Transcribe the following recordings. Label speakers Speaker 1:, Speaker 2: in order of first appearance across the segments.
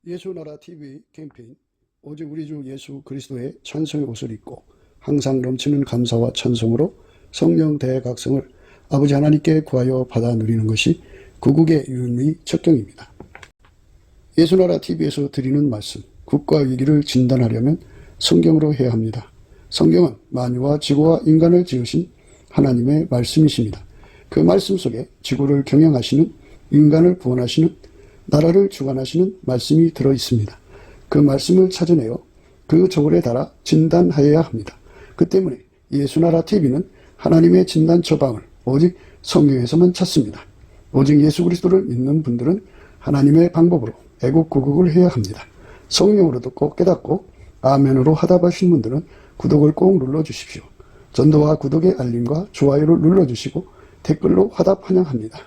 Speaker 1: 예수나라 TV 캠페인 오직 우리 주 예수 그리스도의 찬송의 옷을 입고 항상 넘치는 감사와 찬송으로 성령 대각성을 아버지 하나님께 구하여 받아 누리는 것이 구국의 유일의 척경입니다. 예수나라 TV에서 드리는 말씀, 국가 위기를 진단하려면 성경으로 해야 합니다. 성경은 만유와 지구와 인간을 지으신 하나님의 말씀이십니다. 그 말씀 속에 지구를 경영하시는, 인간을 구원하시는, 나라를 주관하시는 말씀이 들어있습니다. 그 말씀을 찾아내어 그 저울에 달아 진단하여야 합니다. 그 때문에 예수나라 TV는 하나님의 진단 처방을 오직 성경에서만 찾습니다. 오직 예수 그리스도를 믿는 분들은 하나님의 방법으로 애국구국을 해야 합니다. 성령으로 듣고 깨닫고 아멘으로 화답하신 분들은 구독을 꼭 눌러주십시오. 전도와 구독의 알림과 좋아요를 눌러주시고 댓글로 화답 환영합니다.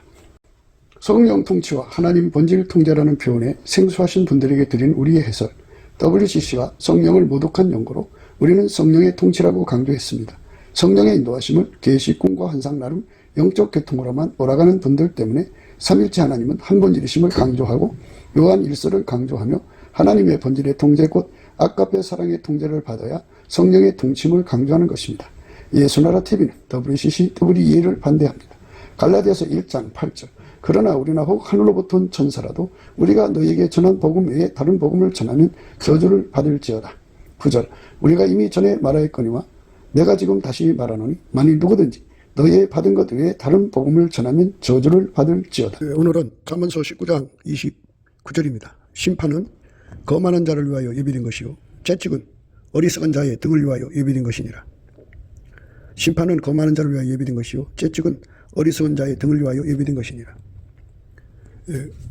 Speaker 1: 성령 통치와 하나님 본질 통제라는 표현에 생소하신 분들에게 드린 우리의 해설, WCC가 성령을 모독한 연고로 우리는 성령의 통치라고 강조했습니다. 성령의 인도하심을 계시, 꿈과 환상 나름 영적 계통으로만 몰아가는 분들 때문에 삼일체 하나님은 한 본질이심을 강조하고 요한 1서를 강조하며 하나님의 본질의 통제 곧 아까페 사랑의 통제를 받아야 성령의 통치임을 강조하는 것입니다. 예수나라 TV는 WCC, WEA를 반대합니다. 갈라디아서 1장 8절 그러나 우리나 혹 하늘로부터 온 천사라도 우리가 너희에게 전한 복음 외에 다른 복음을 전하면 저주를 받을지어다. 9절 우리가 이미 전에 말하였거니와 내가 지금 다시 말하노니 만일 누구든지 너희의 받은 것 외에 다른 복음을 전하면 저주를 받을지어다. 오늘은 잠언서 19장 29절입니다. 심판은 거만한 자를 위하여 예비된 것이요 채찍은 어리석은 자의 등을 위하여 예비된 것이니라. 심판은 거만한 자를 위하여 예비된 것이요 채찍은 어리석은 자의 등을 위하여 예비된 것이니라.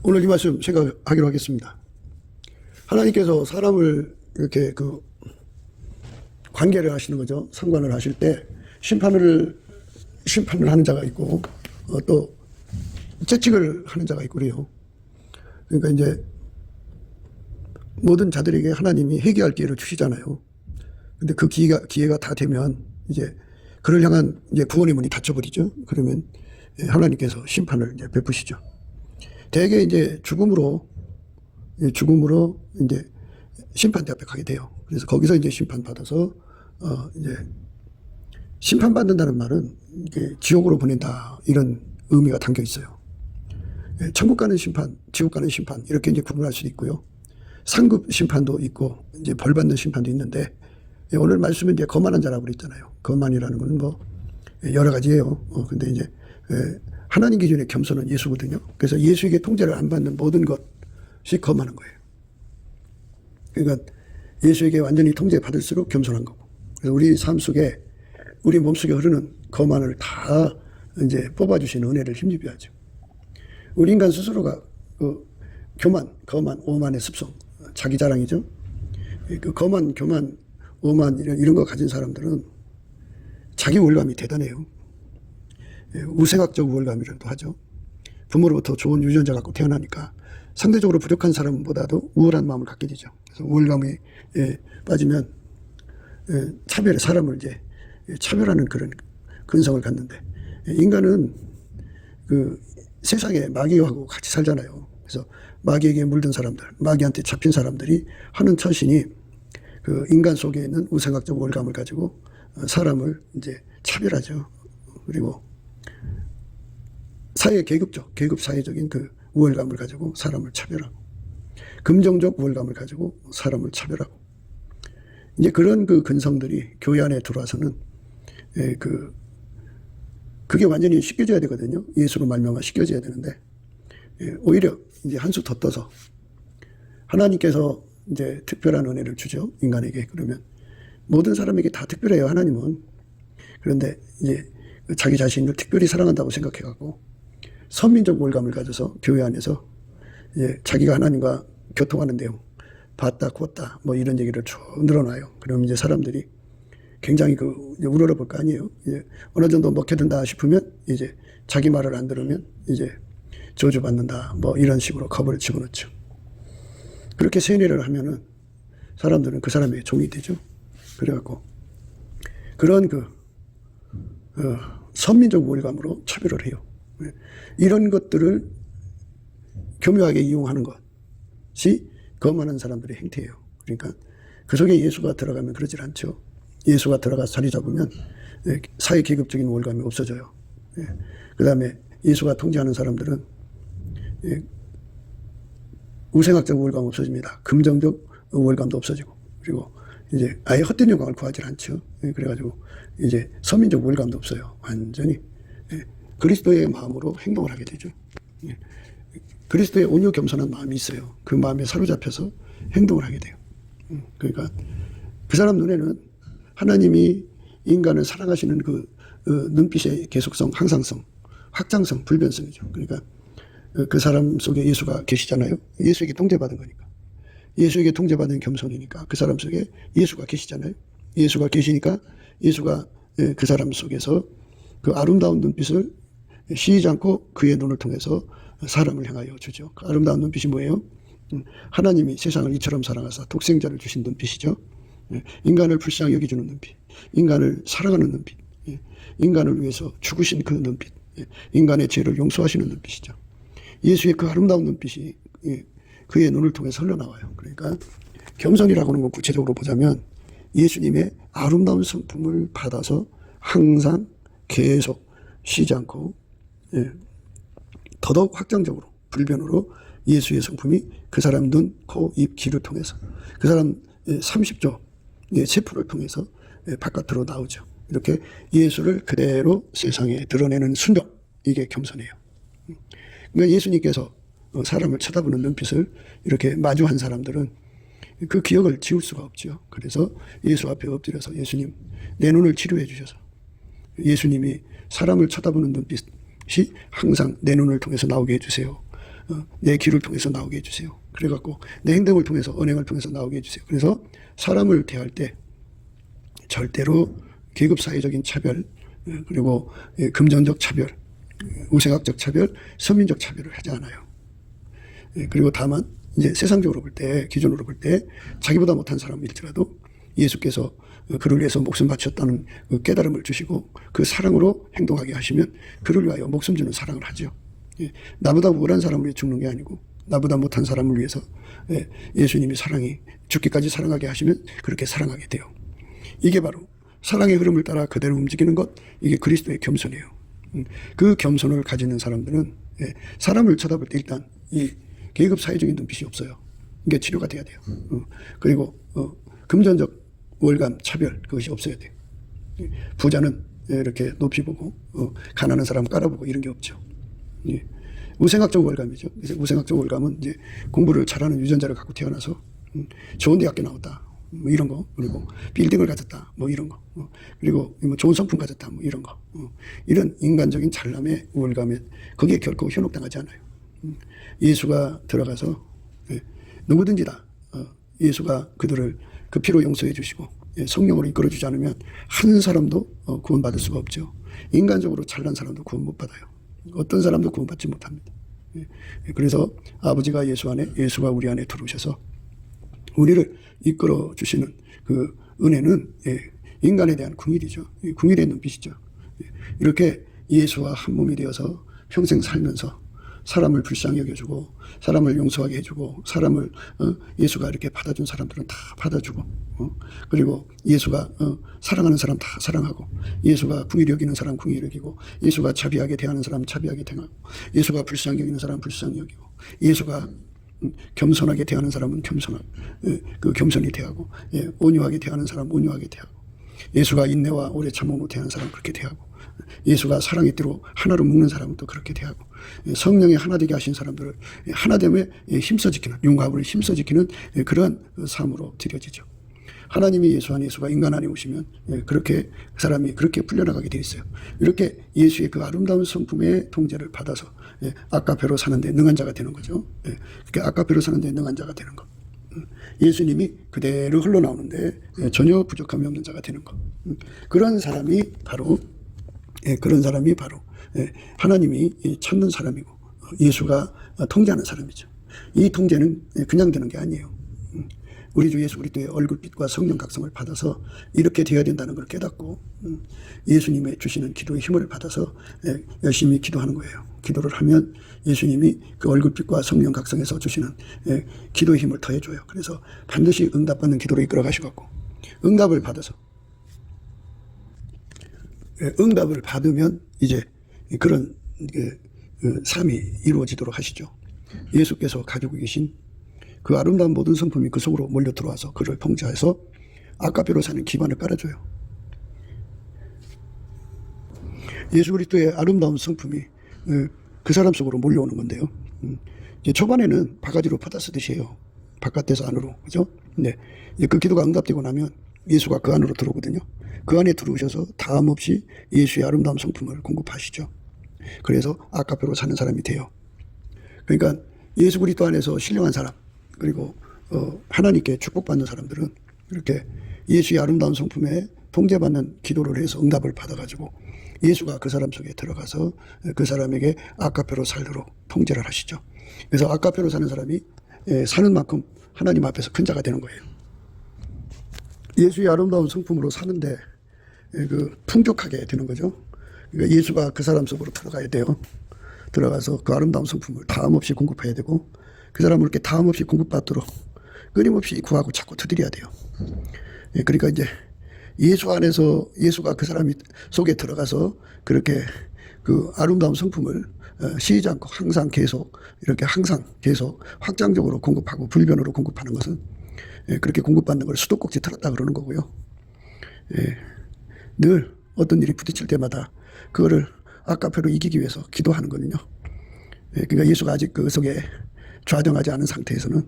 Speaker 1: 오늘 이 말씀 생각하기로 하겠습니다. 하나님께서 사람을 이렇게 관계를 하시는 거죠. 상관을 하실 때 심판을 하는 자가 있고 또 채찍을 하는 자가 있고 그래요. 그러니까 이제 모든 자들에게 하나님이 회개할 기회를 주시잖아요. 근데 그 기회가 다 되면 이제 그를 향한 이제 구원의 문이 닫혀버리죠. 그러면 하나님께서 심판을 이제 베푸시죠. 대개 이제 죽음으로 이제 심판대 앞에 가게 돼요. 그래서 거기서 이제 심판받아서 이제 심판받는다는 말은 이게 지옥으로 보낸다 이런 의미가 담겨 있어요. 천국 가는 심판, 지옥 가는 심판 이렇게 이제 구분할 수도 있고요. 상급 심판도 있고 이제 벌 받는 심판도 있는데 오늘 말씀은 이제 거만한 자라고 그랬잖아요. 거만이라는 건 뭐 여러 가지예요. 근데 이제 하나님 기준의 겸손은 예수거든요. 그래서 예수에게 통제를 안 받는 모든 것이 거만한 거예요. 그러니까 예수에게 완전히 통제받을수록 겸손한 거고. 그래서 우리 삶 속에 우리 몸속에 흐르는 거만을 다 이제 뽑아주시는 은혜를 힘입어야죠. 우리 인간 스스로가 교만, 거만, 오만의 습성, 자기 자랑이죠. 그 거만, 교만, 오만 이런 거 가진 사람들은 자기 우월감이 대단해요. 우생학적 우월감이라도 하죠. 부모로부터 좋은 유전자 갖고 태어나니까 상대적으로 부족한 사람보다도 우월한 마음을 갖게 되죠. 그래서 우월감에 빠지면 사람을 이제 차별하는 그런 근성을 갖는데 인간은 그 세상에 마귀하고 같이 살잖아요. 그래서 마귀에게 물든 사람들, 마귀한테 잡힌 사람들이 하는 처신이 그 인간 속에 있는 우생학적 우월감을 가지고 사람을 이제 차별하죠. 그리고 계급 사회적인 그 우월감을 가지고 사람을 차별하고 금정적 우월감을 가지고 사람을 차별하고 이제 그런 그 근성들이 교회 안에 들어와서는 그게 완전히 씻겨져야 되거든요. 예수로 말미암아 씻겨져야 되는데 오히려 이제 한 수 더 떠서 하나님께서 이제 특별한 은혜를 주죠. 인간에게. 그러면 모든 사람에게 다 특별해요. 하나님은. 그런데 이제 자기 자신을 특별히 사랑한다고 생각해갖고 선민적 우월감을 가져서 교회 안에서 이제 자기가 하나님과 교통하는 내용 봤다 걷다 뭐 이런 얘기를 쭉 늘어놔요. 그럼 이제 사람들이 굉장히 이제 우러러볼 거 아니에요. 이제 어느 정도 먹혀든다 싶으면 이제 자기 말을 안 들으면 이제 저주받는다 뭐 이런 식으로 겁을 집어넣죠. 그렇게 세뇌를 하면은 사람들은 그 사람의 종이 되죠. 그래갖고 그런 선민적 우월감으로 차별을 해요. 이런 것들을 교묘하게 이용하는 것이 거만한 사람들의 행태예요. 그러니까 그 속에 예수가 들어가면 그러질 않죠. 예수가 들어가서 자리 잡으면 사회 계급적인 우월감이 없어져요. 그 다음에 예수가 통제하는 사람들은 우생학적 우월감 없어집니다. 금정적 우월감도 없어지고, 그리고 이제 아예 헛된 영광을 구하지 않죠. 그래가지고 이제 서민적 우월감도 없어요. 완전히 그리스도의 마음으로 행동을 하게 되죠. 그리스도의 온유 겸손한 마음이 있어요. 그 마음에 사로잡혀서 행동을 하게 돼요. 그러니까 그 사람 눈에는 하나님이 인간을 사랑하시는 그 눈빛의 계속성, 항상성, 확장성, 불변성이죠. 그러니까 그 사람 속에 예수가 계시잖아요. 예수에게 통제받은 거니까. 예수에게 통제받은 겸손이니까 그 사람 속에 예수가 계시잖아요. 예수가 계시니까 예수가 그 사람 속에서 그 아름다운 눈빛을 쉬지 않고 그의 눈을 통해서 사람을 향하여 주죠. 그 아름다운 눈빛이 뭐예요? 하나님이 세상을 이처럼 사랑하사 독생자를 주신 눈빛이죠. 인간을 불쌍히 여기주는 눈빛, 인간을 사랑하는 눈빛, 인간을 위해서 죽으신 그 눈빛, 인간의 죄를 용서하시는 눈빛이죠. 예수의 그 아름다운 눈빛이 그의 눈을 통해서 흘러나와요. 그러니까 겸손이라고 하는 건 구체적으로 보자면 예수님의 아름다운 성품을 받아서 항상 계속 쉬지 않고 더더욱 확장적으로 불변으로 예수의 성품이 그 사람 눈, 코, 입, 귀를 통해서 그 사람 30조 세포를 통해서 바깥으로 나오죠. 이렇게 예수를 그대로 세상에 드러내는 순종, 이게 겸손이에요. 그러니까 예수님께서 사람을 쳐다보는 눈빛을 이렇게 마주한 사람들은 그 기억을 지울 수가 없죠. 그래서 예수 앞에 엎드려서 예수님, 내 눈을 치료해 주셔서 예수님이 사람을 쳐다보는 눈빛이 항상 내 눈을 통해서 나오게 해주세요. 내 귀를 통해서 나오게 해주세요. 그래갖고 내 행동을 통해서, 언행을 통해서 나오게 해주세요. 그래서 사람을 대할 때 절대로 계급사회적인 차별, 그리고 금전적 차별, 우생학적 차별, 서민적 차별을 하지 않아요. 그리고 다만 이제 세상적으로 볼 때, 기준으로 볼 때 자기보다 못한 사람일지라도 예수께서 그를 위해서 목숨 바쳤다는 그 깨달음을 주시고 그 사랑으로 행동하게 하시면 그를 위하여 목숨 주는 사랑을 하죠. 나보다 우월한 사람을 위해 죽는 게 아니고 나보다 못한 사람을 위해서 예수님이 사랑이 죽기까지 사랑하게 하시면 그렇게 사랑하게 돼요. 이게 바로 사랑의 흐름을 따라 그대로 움직이는 것, 이게 그리스도의 겸손이에요. 그 겸손을 가지는 사람들은 사람을 쳐다볼 때 일단 이 계급 사회적인 눈빛이 없어요. 이게 치료가 돼야 돼요. 그리고 금전적 우월감, 차별, 그것이 없어야 돼요. 부자는 이렇게 높이 보고 가난한 사람 깔아보고 이런 게 없죠. 우생학적 우월감이죠. 우생학적 우월감은 이제 공부를 잘하는 유전자를 갖고 태어나서 좋은 대학교 나왔다, 뭐 이런 거, 그리고 빌딩을 가졌다, 뭐 이런 거, 그리고 뭐 좋은 성품 가졌다, 뭐 이런 거, 이런 인간적인 잘남의 우월감에 거기에 결코 현혹당하지 않아요. 예수가 들어가서 누구든지 다 예수가 그들을 그 피로 용서해 주시고 성령으로 이끌어 주지 않으면 한 사람도 구원받을 수가 없죠. 인간적으로 잘난 사람도 구원 못 받아요. 어떤 사람도 구원받지 못합니다. 그래서 아버지가 예수 안에, 예수가 우리 안에 들어오셔서 우리를 이끌어 주시는 그 은혜는 인간에 대한 긍휼이죠. 긍휼의 눈빛이죠. 이렇게 예수와 한 몸이 되어서 평생 살면서 사람을 불쌍히 여겨주고 사람을 용서하게 해주고 사람을 예수가 이렇게 받아준 사람들은 다 받아주고 그리고 예수가 사랑하는 사람 다 사랑하고 예수가 긍휼히 여기는 사람 긍휼히 여기고 예수가 자비하게 대하는 사람 자비하게 대하고 예수가 불쌍히 여기는 사람 불쌍히 여기고 예수가 겸손하게 대하는 사람은 그 겸손히 대하고 온유하게 대하는 사람 온유하게 대하고 예수가 인내와 오래 참음으로 대하는 사람 그렇게 대하고 예수가 사랑의 띠로 하나로 묶는 사람은 또 그렇게 대하고 성령의 하나 되게 하신 사람들을 하나됨에 힘써 지키는 융합을 힘써 지키는 그러한 삶으로 드려지죠. 하나님이 예수 안에 예수가 인간 안에 오시면 그렇게 그 사람이 그렇게 풀려나가게 돼 있어요. 이렇게 예수의 그 아름다운 성품의 통제를 받아서 아까배로 사는데 능한 자가 되는 거죠. 그렇게 아까배로 사는데 능한 자가 되는 것. 예수님이 그대로 흘러나오는데 전혀 부족함이 없는 자가 되는 것. 그런 사람이 바로 하나님이 찾는 사람이고 예수가 통제하는 사람이죠. 이 통제는 그냥 되는 게 아니에요. 우리 주 예수 그리스도의 얼굴빛과 성령 각성을 받아서 이렇게 되어야 된다는 걸 깨닫고 예수님의 주시는 기도의 힘을 받아서 열심히 기도하는 거예요. 기도를 하면 예수님이 그 얼굴빛과 성령 각성에서 주시는 기도의 힘을 더해줘요. 그래서 반드시 응답받는 기도로 이끌어 가시고 응답을 받아서 응답을 받으면 이제 그런 삶이 이루어지도록 하시죠. 예수께서 가지고 계신 그 아름다운 모든 성품이 그 속으로 몰려 들어와서 그를 통제해서 아까페로 사는 기반을 깔아줘요. 예수 그리스도의 아름다운 성품이 그 사람 속으로 몰려오는 건데요. 이제 초반에는 바가지로 퍼다쓰듯이 해요. 바깥에서 안으로, 그죠? 근데 그 기도가 응답되고 나면 예수가 그 안으로 들어오거든요. 그 안에 들어오셔서 다음 없이 예수의 아름다운 성품을 공급하시죠. 그래서 아까페로 사는 사람이 돼요. 그러니까 예수 그리스도 안에서 신령한 사람, 그리고 하나님께 축복받는 사람들은 이렇게 예수의 아름다운 성품에 통제받는 기도를 해서 응답을 받아가지고 예수가 그 사람 속에 들어가서 그 사람에게 아까페로 살도록 통제를 하시죠. 그래서 아까페로 사는 사람이 사는 만큼 하나님 앞에서 큰 자가 되는 거예요. 예수의 아름다운 성품으로 사는데 풍족하게 되는 거죠. 그러니까 예수가 그 사람 속으로 들어가야 돼요. 들어가서 그 아름다운 성품을 다음 없이 공급해야 되고 그 사람을 이렇게 다음 없이 공급받도록 끊임없이 구하고 자꾸 두드려야 돼요. 그러니까 이제 예수 안에서 예수가 그 사람 속에 들어가서 그렇게 그 아름다운 성품을 쉬지 않고 항상 계속 확장적으로 공급하고 불변으로 공급하는 것은 그렇게 공급받는 걸 수도꼭지 틀었다 그러는 거고요. 늘 어떤 일이 부딪힐 때마다 그거를 아까페로 이기기 위해서 기도하는 거거든요. 그러니까 예수가 아직 그 속에 좌정하지 않은 상태에서는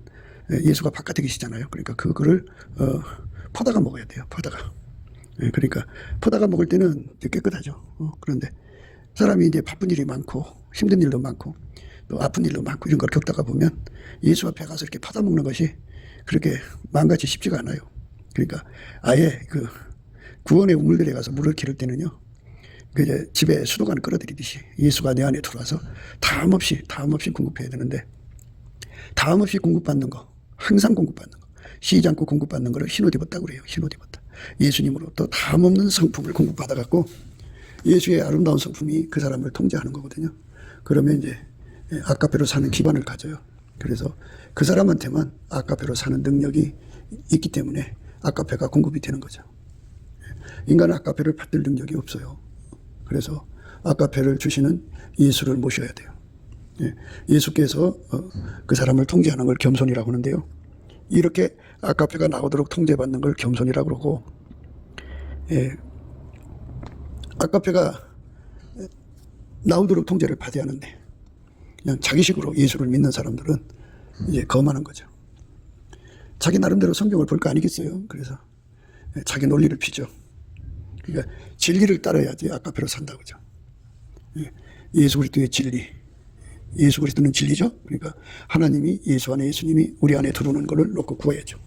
Speaker 1: 예수가 바깥에 계시잖아요. 그러니까 그거를 퍼다가 먹어야 돼요. 퍼다가. 그러니까 퍼다가 먹을 때는 이제 깨끗하죠. 그런데 사람이 이제 바쁜 일이 많고 힘든 일도 많고 또 아픈 일도 많고 이런 걸 겪다가 보면 예수 앞에 가서 이렇게 퍼다 먹는 것이 그렇게 마음같이 쉽지가 않아요. 그러니까 아예 그 구원의 우물들에 가서 물을 기를 때는요. 그 이제 집에 수도관을 끌어들이듯이 예수가 내 안에 들어와서 다음 없이 공급해야 되는데 다음 없이 공급받는 거, 항상 공급받는 거, 쉬지 않고 공급받는 거를 흰옷 입었다고 그래요. 흰옷 입었다. 예수님으로부터 다음 없는 성품을 공급받아갖고 예수의 아름다운 성품이 그 사람을 통제하는 거거든요. 그러면 이제 아까페로 사는 기반을 가져요. 그래서 그 사람한테만 아까페로 사는 능력이 있기 때문에 아까페가 공급이 되는 거죠. 인간은 아까페를 받을 능력이 없어요. 그래서 아까페를 주시는 예수를 모셔야 돼요. 예수께서 그 사람을 통제하는 걸 겸손이라고 하는데요. 이렇게 아까페가 나오도록 통제받는 걸 겸손이라고 그러고, 아까페가 나오도록 통제를 받아야 하는데 그냥 자기식으로 예수를 믿는 사람들은 이제 거만한 거죠. 자기 나름대로 성경을 볼 거 아니겠어요. 그래서 자기 논리를 피죠. 그러니까 진리를 따라야지 아까페로 산다고죠. 예수 그리스도의 진리. 예수 그리스도는 진리죠. 그러니까 하나님이 예수 안에 예수님이 우리 안에 들어오는 것을 놓고 구해야죠.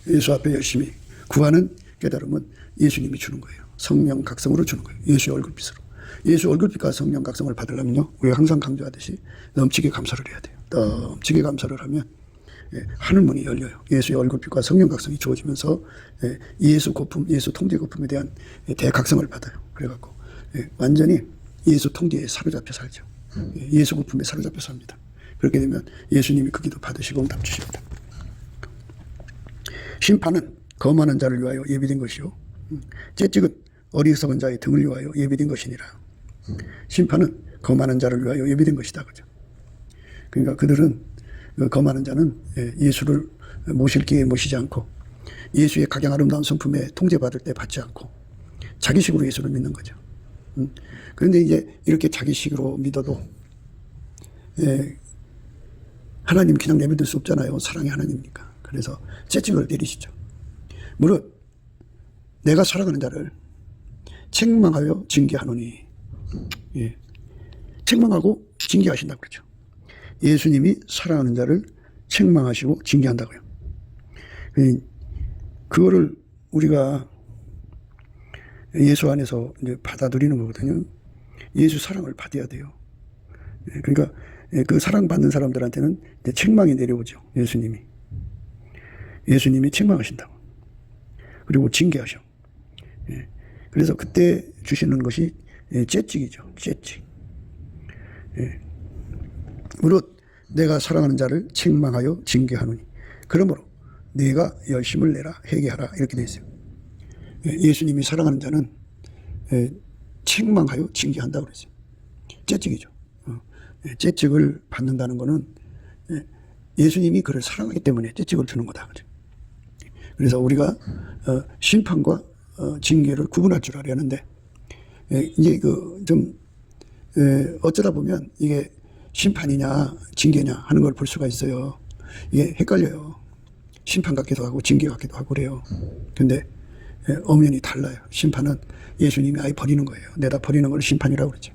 Speaker 1: 예수 앞에 열심히 구하는 깨달음은 예수님이 주는 거예요. 성령 각성으로 주는 거예요. 예수의 얼굴빛으로. 예수 얼굴빛과 성령 각성을 받으려면요. 우리가 항상 강조하듯이 넘치게 감사를 해야 돼요. 넘치게 감사를 하면 하늘문이 열려요. 예수의 얼굴빛과 성령 각성이 주어지면서 예수 고품, 예수 통제 고품에 대한 대각성을 받아요. 그래갖고 완전히 예수 통제에 사로잡혀 살죠. 예수 고품에 사로잡혀 삽니다. 그렇게 되면 예수님이 그 기도 받으시고 응답 주십니다. 심판은 거만한 자를 위하여 예비된 것이요 채찍은 어리석은 자의 등을 위하여 예비된 것이니라. 심판은 거만한 자를 위하여 예비된 것이다. 그죠? 그러니까 그들은 그 거만한 자는 예수를 모실 기회에 모시지 않고 예수의 각양 아름다운 성품에 통제받을 때 받지 않고 자기식으로 예수를 믿는 거죠. 그런데 이제 이렇게 자기식으로 믿어도 하나님 그냥 내버릴 수 없잖아요. 사랑의 하나님이니까. 그래서 채찍을 내리시죠. 무릇 내가 사랑하는 자를 책망하여 징계하노니. 책망하고 징계하신다고 그러죠. 예수님이 사랑하는 자를 책망하시고 징계한다고요. 그거를 우리가 예수 안에서 이제 받아들이는 거거든요. 예수 사랑을 받아야 돼요. 그러니까 그 사랑받는 사람들한테는 이제 책망이 내려오죠. 예수님이 책망하신다고. 그리고 징계하셔. 그래서 그때 주시는 것이 채찍이죠. 채찍. 무릇 내가 사랑하는 자를 책망하여 징계하노니 그러므로 네가 열심을 내라 회개하라 이렇게 되어 있어요. 예수님이 사랑하는 자는 책망하여 징계한다고 그랬어요. 채찍이죠. 채찍을 받는다는 것은 예수님이 그를 사랑하기 때문에 채찍을 주는 거다. 그래서 우리가 심판과 징계를 구분할 줄 알아야 하는데 이제 좀 어쩌다 보면 이게 심판이냐 징계냐 하는 걸 볼 수가 있어요. 이게 헷갈려요. 심판 같기도 하고 징계 같기도 하고 그래요. 근데 엄연히 달라요. 심판은 예수님이 아예 버리는 거예요. 내다 버리는 걸 심판이라고 그러죠.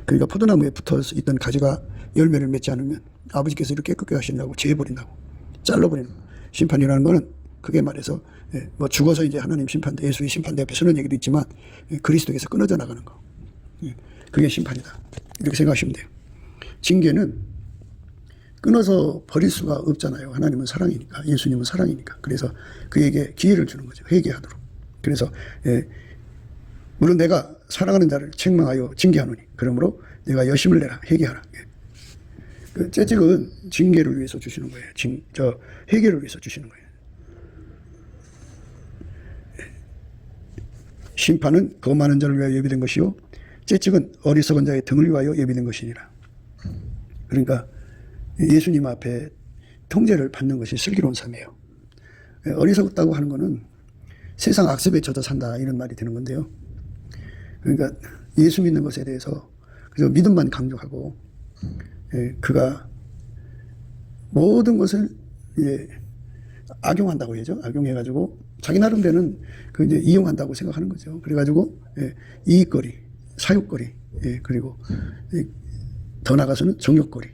Speaker 1: 그러니까 포도나무에 붙어 있던 가지가 열매를 맺지 않으면 아버지께서 이렇게 깨끗게 하신다고 제해버린다고 잘라버리는 거예요. 심판이라는 거는 크게 말해서 뭐 죽어서 이제 하나님 심판대 예수의 심판대 앞에 서는 얘기도 있지만 그리스도에서 끊어져 나가는 거. 그게 심판이다. 이렇게 생각하시면 돼요. 징계는 끊어서 버릴 수가 없잖아요. 하나님은 사랑이니까, 예수님은 사랑이니까. 그래서 그에게 기회를 주는 거죠. 회개하도록. 그래서 물론 내가 사랑하는 자를 책망하여 징계하노니 그러므로 내가 열심을 내라 회개하라. 그 채찍은 징계를 위해서 주시는 거예요. 회개를 위해서 주시는 거예요. 심판은 거만한 자를 위하여 예비된 것이요 채찍은 어리석은 자의 등을 위하여 예비된 것이니라. 그러니까 예수님 앞에 통제를 받는 것이 슬기로운 삶이에요. 어리석다고 하는 것은 세상 악습에 젖어 산다 이런 말이 되는 건데요. 그러니까 예수 믿는 것에 대해서 그저 믿음만 강조하고 그가 모든 것을 악용한다고 해야죠. 악용해가지고 자기 나름대로는 그 이제 이용한다고 생각하는 거죠. 그래가지고 이익거리, 사육거리, 그리고 더 나가서는 정욕거리,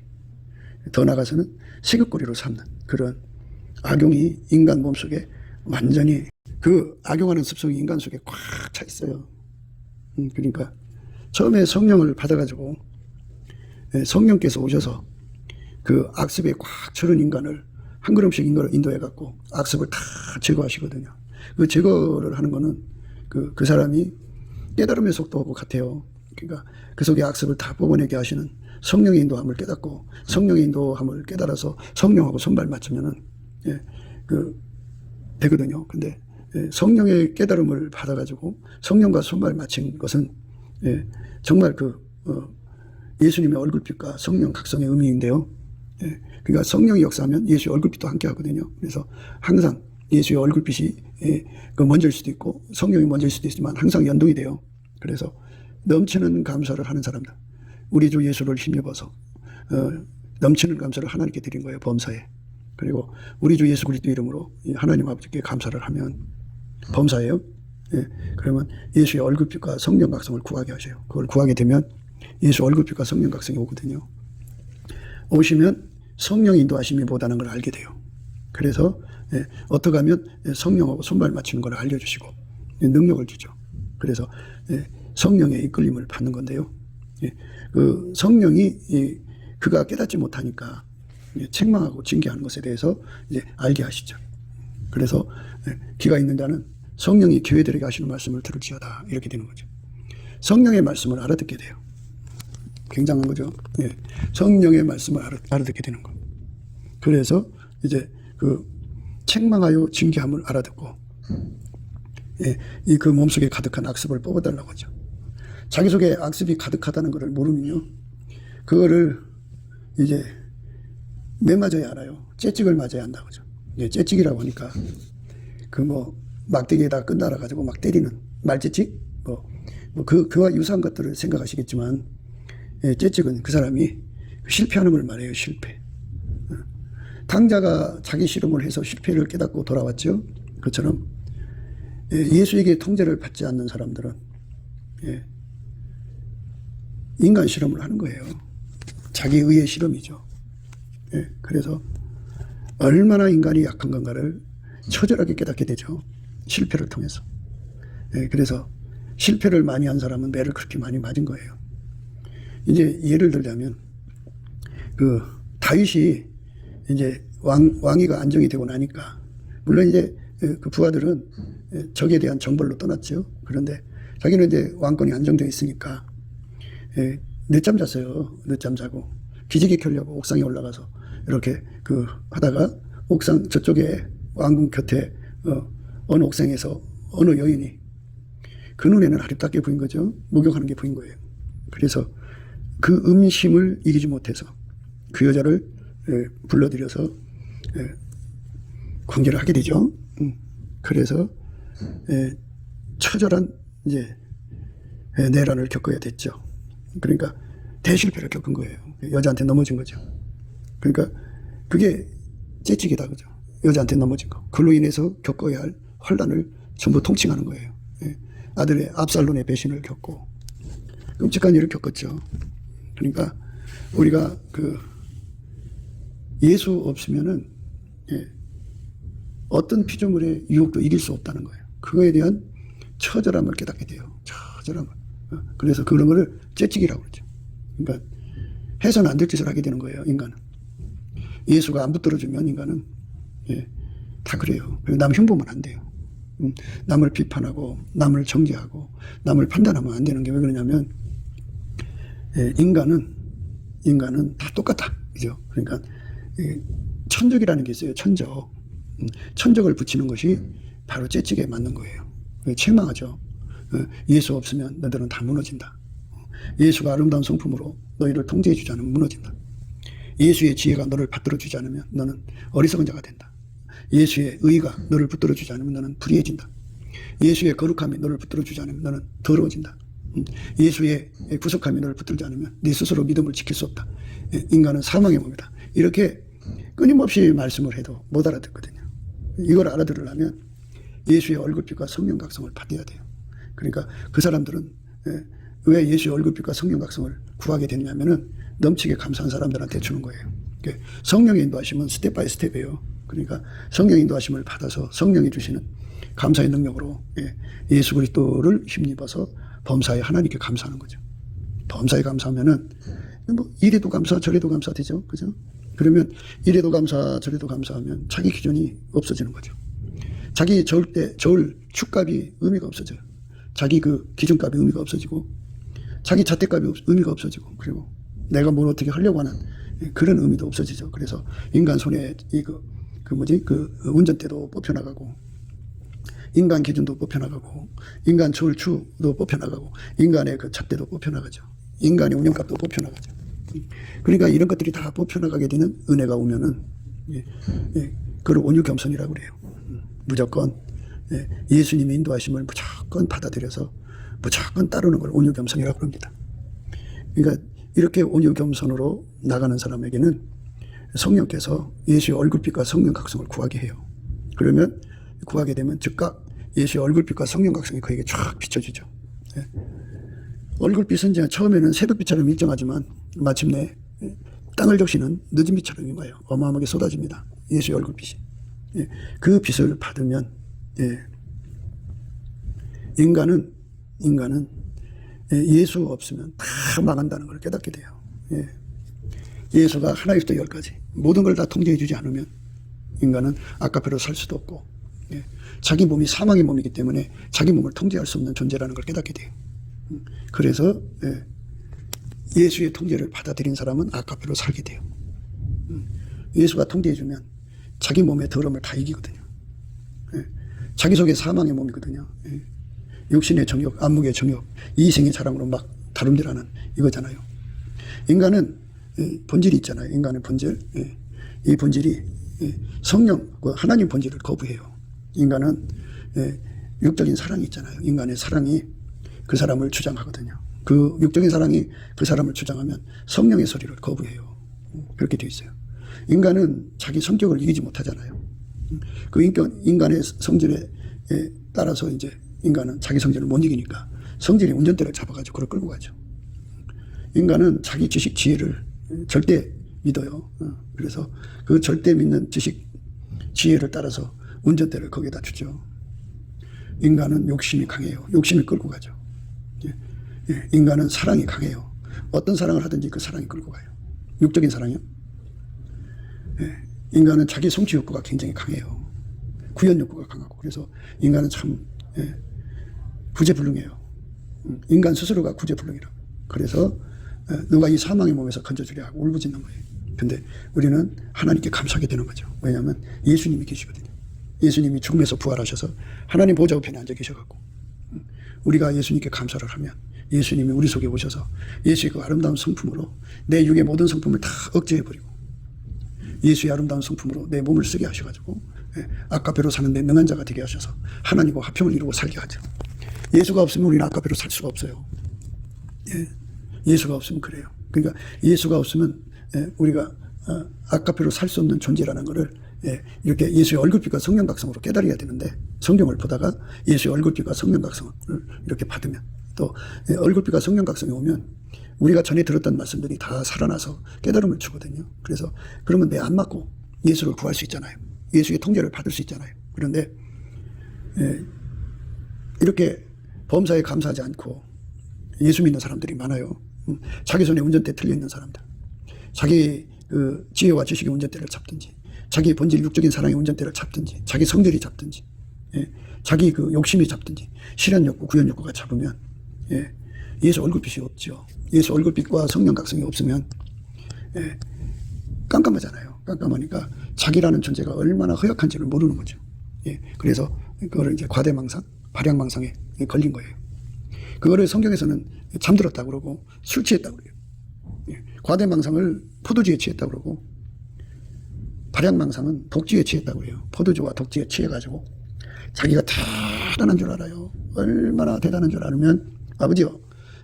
Speaker 1: 더 나가서는 식욕거리로 삼는 그런 악용이 인간 몸속에 완전히 그 악용하는 습성이 인간 속에 꽉 차 있어요. 그러니까 처음에 성령을 받아가지고 성령께서 오셔서 그 악습에 꽉 차는 인간을 한 걸음씩 인도해갖고 악습을 다 제거하시거든요. 그 제거를 하는 거는 그 사람이 깨달음의 속도하고 같아요. 그러니까 그 속에 악습을 다 뽑아내게 하시는 성령의 인도함을 깨닫고 성령의 인도함을 깨달아서 성령하고 손발 맞추면은 되거든요. 근데 성령의 깨달음을 받아가지고 성령과 손발 맞춘 것은 정말 예수님의 얼굴빛과 성령 각성의 의미인데요. 그러니까 성령이 역사하면 예수의 얼굴빛도 함께 하거든요. 그래서 항상 예수의 얼굴빛이 먼저일 수도 있고 성령이 먼저일 수도 있지만 항상 연동이 돼요. 그래서 넘치는 감사를 하는 사람들, 우리 주 예수를 힘입어서 넘치는 감사를 하나님께 드린 거예요. 범사에. 그리고 우리 주 예수 그리스도 이름으로 하나님 아버지께 감사를 하면 범사예요. 그러면 예수의 얼굴빛과 성령 각성을 구하게 하셔요. 그걸 구하게 되면 예수 얼굴빛과 성령 각성이 오거든요. 오시면 성령의 인도하심이 못하는 걸 알게 돼요. 그래서 어떻게 하면 성령하고 손발 맞추는 걸 알려주시고 능력을 주죠. 그래서 성령의 이끌림을 받는 건데요. 그 성령이 그가 깨닫지 못하니까 책망하고 징계하는 것에 대해서 이제 알게 하시죠. 그래서 귀가 있는 자는 성령이 교회들에게 하시는 말씀을 들을지어다 이렇게 되는 거죠. 성령의 말씀을 알아듣게 돼요. 굉장한 거죠. 성령의 말씀을 알아듣게 되는 거. 그래서 이제 그 책망하여 징계함을 알아듣고 그 몸속에 가득한 악습을 뽑아달라고 하죠. 자기 속에 악습이 가득하다는 것을 모르면요, 그거를 이제 매 맞아야 알아요. 채찍을 맞아야 한다고 하죠. 채찍이라고 하니까 막대기에다 끈 달아가지고 막 때리는 말채찍 그와 유사한 것들을 생각하시겠지만 채찍은 그 사람이 실패하는 걸 말해요. 실패. 당자가 자기 실험을 해서 실패를 깨닫고 돌아왔죠. 그처럼 예수에게 통제를 받지 않는 사람들은 인간 실험을 하는 거예요. 자기 의의 실험이죠. 그래서 얼마나 인간이 약한 건가를 처절하게 깨닫게 되죠. 실패를 통해서. 그래서 실패를 많이 한 사람은 매를 그렇게 많이 맞은 거예요. 이제 예를 들자면 다윗이 이제 왕위가 안정이 되고 나니까 물론 이제 그 부하들은 적에 대한 정벌로 떠났죠. 그런데 자기는 이제 왕권이 안정되어 있으니까 늦잠 잤어요. 늦잠 자고 기지개 켜려고 옥상에 올라가서 이렇게 하다가 옥상 저쪽에 왕궁 곁에 어느 옥상에서 어느 여인이 그 눈에는 아름답게 보인 거죠. 목욕하는 게 보인 거예요. 그래서 그 음심을 이기지 못해서 그 여자를 불러들여서 관계를 하게 되죠. 그래서 처절한 이제 내란을 겪어야 됐죠. 그러니까 대실패를 겪은 거예요. 여자한테 넘어진 거죠. 그러니까 그게 재치기다, 그죠? 여자한테 넘어진 거. 그로 인해서 겪어야 할 환란을 전부 통칭하는 거예요. 아들의 압살론의 배신을 겪고 끔찍한 일을 겪었죠. 그러니까 우리가 예수 없으면은 어떤 피조물의 유혹도 이길 수 없다는 거예요. 그거에 대한 처절함을 깨닫게 돼요. 처절함을. 그래서 그런 거를 재치기라고 그러죠. 그러니까 해서는 안 될 짓을 하게 되는 거예요, 인간은. 예수가 안 붙들어주면 인간은 다 그래요. 남 흉보면 안 돼요. 남을 비판하고 남을 정죄하고 남을 판단하면 안 되는 게 왜 그러냐면 인간은 다 똑같다, 그죠? 그러니까 천적이라는 게 있어요. 천적을 붙이는 것이 바로 재치기에 맞는 거예요. 책망하죠. 예수 없으면 너희들은 다 무너진다. 예수가 아름다운 성품으로 너희를 통제해 주지 않으면 무너진다. 예수의 지혜가 너를 받들어 주지 않으면 너는 어리석은 자가 된다. 예수의 의가 너를 붙들어 주지 않으면 너는 불의해진다. 예수의 거룩함이 너를 붙들어 주지 않으면 너는 더러워진다. 예수의 구속함이 너를 붙들지 않으면 네 스스로 믿음을 지킬 수 없다. 인간은 사망의 몸이다. 이렇게 끊임없이 말씀을 해도 못 알아듣거든요. 이걸 알아들으려면 예수의 얼굴빛과 성령 각성을 받아야 돼요. 그러니까 그 사람들은 왜 예수의 얼굴빛과 성령 각성을 구하게 됐냐면은 넘치게 감사한 사람들한테 주는 거예요. 성령의 인도하심은 스텝 바이 스텝이에요. 그러니까 성령의 인도하심을 받아서 성령이 주시는 감사의 능력으로 예수 그리스도를 힘입어서 범사에 하나님께 감사하는 거죠. 범사에 감사하면은 뭐 이래도 감사 저래도 감사 되죠. 그죠? 그러면 이래도 감사 저래도 감사하면 자기 기준이 없어지는 거죠. 자기 저울 축값이 의미가 없어져요. 자기 기준값이 의미가 없어지고 자기 잣대값이 의미가 없어지고 그리고 내가 뭘 어떻게 하려고 하는 그런 의미도 없어지죠. 그래서 인간 손에 운전대도 뽑혀나가고 인간 기준도 뽑혀나가고 인간 저울추도 뽑혀나가고 인간의 잣대도 뽑혀나가죠. 인간의 운영값도 뽑혀나가죠. 그러니까 이런 것들이 다 뽑혀나가게 되는 은혜가 오면은 그걸 온유겸손이라고 그래요. 무조건 예수님의 인도하심을 무조건 받아들여서 무조건 따르는 걸 온유겸손이라고 합니다. 그러니까 이렇게 온유겸손으로 나가는 사람에게는 성령께서 예수의 얼굴빛과 성령 각성을 구하게 해요. 그러면 구하게 되면 즉각 예수의 얼굴빛과 성령 각성이 그에게 쫙 비춰지죠. 얼굴빛은 이제 처음에는 새벽빛처럼 일정하지만 마침내 땅을 적시는 늦은 빛처럼 임하여 어마어마하게 쏟아집니다. 예수의 얼굴빛이. 그 빛을 받으면 인간은 예수 없으면 다 망한다는 걸 깨닫게 돼요. 예수가 하나부터 열까지 모든 걸 다 통제해 주지 않으면 인간은 아까페로 살 수도 없고 자기 몸이 사망의 몸이기 때문에 자기 몸을 통제할 수 없는 존재라는 걸 깨닫게 돼요. 그래서 예수의 통제를 받아들인 사람은 아까페로 살게 돼요. 예수가 통제해 주면 자기 몸의 더러움을 다 이기거든요. 자기 속에 사망의 몸이거든요. 육신의 정욕, 안목의 정욕, 이생의 자랑으로 막 다름질하는 이거잖아요. 인간은 본질이 있잖아요. 인간의 본질. 이 본질이 성령, 하나님 본질을 거부해요. 인간은 육적인 사랑이 있잖아요. 인간의 사랑이 그 사람을 주장하거든요. 그 육적인 사랑이 그 사람을 주장하면 성령의 소리를 거부해요. 그렇게 되어 있어요. 인간은 자기 성격을 이기지 못하잖아요. 그 인간의 성질에 따라서 이제 인간은 자기 성질을 못 이기니까 성질의 운전대를 잡아가지고 그걸 끌고 가죠. 인간은 자기 지식 지혜를 절대 믿어요. 그래서 그 절대 믿는 지식 지혜를 따라서 운전대를 거기에다 주죠. 인간은 욕심이 강해요. 욕심이 끌고 가죠. 인간은 사랑이 강해요. 어떤 사랑을 하든지 그 사랑이 끌고 가요. 육적인 사랑이요. 인간은 자기 성취 욕구가 굉장히 강해요. 구현 욕구가 강하고 그래서 인간은 참 구제불능해요. 인간 스스로가 구제불능이라고. 그래서 누가 이 사망의 몸에서 건져주려 하고 울부짖는 거예요. 근데 우리는 하나님께 감사하게 되는 거죠. 왜냐하면 예수님이 계시거든요. 예수님이 죽음에서 부활하셔서 하나님 보좌 우편에 앉아 계셔갖고 우리가 예수님께 감사를 하면 예수님이 우리 속에 오셔서 예수의 그 아름다운 성품으로 내 육의 모든 성품을 다 억제해버리고 예수의 아름다운 성품으로 내 몸을 쓰게 하셔가지고 아까배로 사는데 능한 자가 되게 하셔서 하나님과 화평을 이루고 살게 하죠. 예수가 없으면 우리는 아까배로 살 수가 없어요. 예수가 없으면 그래요. 그러니까 예수가 없으면 우리가 아까배로 살 수 없는 존재라는 것을 이렇게 예수의 얼굴빛과 성령 각성으로 깨달아야 되는데 성경을 보다가 예수의 얼굴빛과 성령 각성을 이렇게 받으면 또 얼굴빛과 성령 각성이 오면 우리가 전에 들었던 말씀들이 다 살아나서 깨달음을 주거든요. 그래서 그러면 내 안 맞고 예수를 구할 수 있잖아요. 예수의 통제를 받을 수 있잖아요. 그런데 이렇게 범사에 감사하지 않고 예수 믿는 사람들이 많아요. 자기 손에 운전대 틀려 있는 사람들, 자기 그 지혜와 지식의 운전대를 잡든지, 자기 본질 육적인 사랑의 운전대를 잡든지, 자기 성질이 잡든지, 자기 그 욕심이 잡든지, 실현 욕구, 구현 욕구가 잡으면 예수 얼굴빛이 없죠. 예수 얼굴빛과 성령 각성이 없으면 깜깜하잖아요. 깜깜하니까 자기라는 존재가 얼마나 허약한지를 모르는 거죠. 그래서 그거를 이제 과대망상, 발양망상에 걸린 거예요. 그거를 성경에서는 잠들었다고 그러고 술 취했다고 그래요. 과대망상을 포도주에 취했다고 그러고 발양망상은 독주에 취했다고 그래요. 포도주와 독주에 취해가지고 자기가 대단한 줄 알아요. 얼마나 대단한 줄 알면 아버지요,